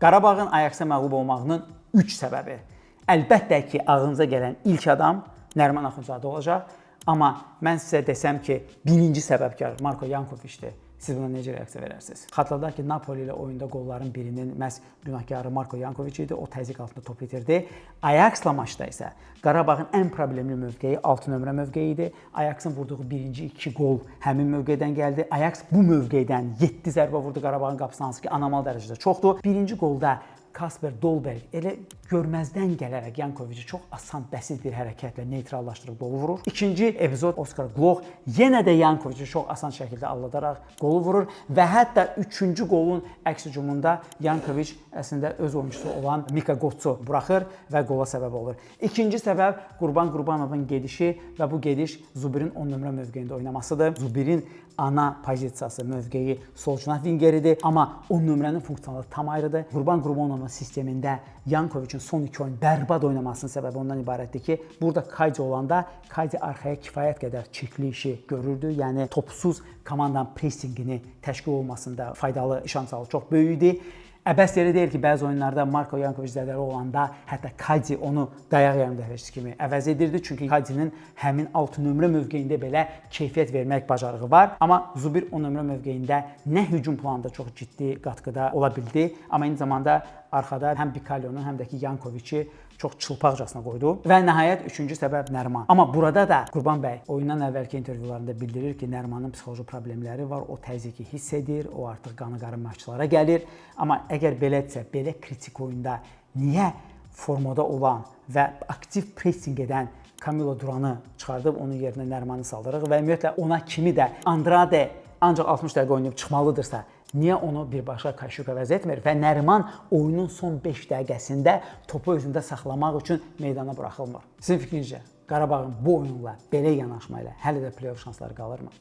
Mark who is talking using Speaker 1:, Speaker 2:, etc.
Speaker 1: Qarabağın Ajaxa məğlub olmağının 3 səbəbi. Əlbəttə ki, ağlınıza gələn ilk adam Nəriman Axundzadə olacaq. Amma mən sizə desəm ki, birinci səbəbkar Marko Yankoviçdir. Siz buna necə reaksiya verərsiniz? Xatırladaq ki, Napoli ilə oyunda qolların birinin məhz günahkarı Marko Yankoviç idi. O təzyiq altında top itirdi. Ajaxla maçda isə Qarabağın ən problemli mövqeyi 6 nömrə mövqeyi idi. Ajaxın vurduğu birinci 2 qol həmin mövqedən gəldi. Ajax bu mövqedən 7 zərbə vurdu Qarabağın qapısına, hansı ki, anormal dərəcədə çoxdur. Birinci qolda Kasper Dolberg elə görməzdən gələrək Yankoviçi çox asan, bəsit bir hərəkətlə neytrallaşdırıb qolu vurur. İkinci epizod Oskar Gloch yenə də Yankoviçi çox asan şəkildə aldadaraq qolu vurur və hətta üçüncü qolun əks hücumunda Yankoviç əslində öz oyunçusu olan Mika Gotsu buraxır və qola səbəb olur. İkinci səbəb Qurban Qurbanovun gedişi və bu gediş Zubirin 10 nömrə mövqeyində oynamasıdır. Zubirin ana pozisiyası, mövqeyi sol cinah vingeridir, amma 10 nömrənin funksiyalı tam ayrıdır. Qurban Qurbanovun sistemində Yankoviçin son 2 oyun bərbad oynamasının səbəbi ondan ibarətdir ki, burada Kaydi olanda Kaydi arxaya kifayət qədər çirkli işi görürdü. Yəni topsuz komandanın pressingini təşkil olmasında faydalı şansı çox böyük idi. Əbəs yeri deyil ki, bəzi oyunlarda Marko Yankoviç zədəli olanda hətta Kaydi onu dayaq yarımdəfəçisi kimi əvəz edirdi. Çünki Kaydinin həmin 6 nömrə mövqeyində belə keyfiyyət vermək bacarığı var. Amma Zubir 10 nömrə mövqeyində nə hücum planında çox ciddi qatqıda ola bildi, amma eyni zamanda arxada həm Bikalyonu, həm də ki Yankoviçi çox çılpaqcasına qoydu. Və nəhayət üçüncü səbəb Nəriman. Amma burada da Qurban bəy oyundan əvvəlki intervyularında bildirir ki, Nərimanın psixoloji problemləri var, o təzyiqi hiss edir, o artıq qanı qarın məşqçilara gəlir. Amma əgər belədirsə, belə kritik oyunda niyə formada olan və aktiv pressing edən Camilo Duranı çıxardıb onun yerinə Nərimanı saldırırıq və ümumiyyətlə ona kimi də Andrade ancaq 60 dəqiqə oynayıb çıxmalıdırsa, niyə onu birbaşa Kaşuk əvəz etmir və Nəriman oyunun son 5 dəqiqəsində topu özündə saxlamaq üçün meydana buraxılmır? Sizin fikrincə Qarabağın bu oyunla, belə yanaşma ilə hələ də play-off şansları qalırmı?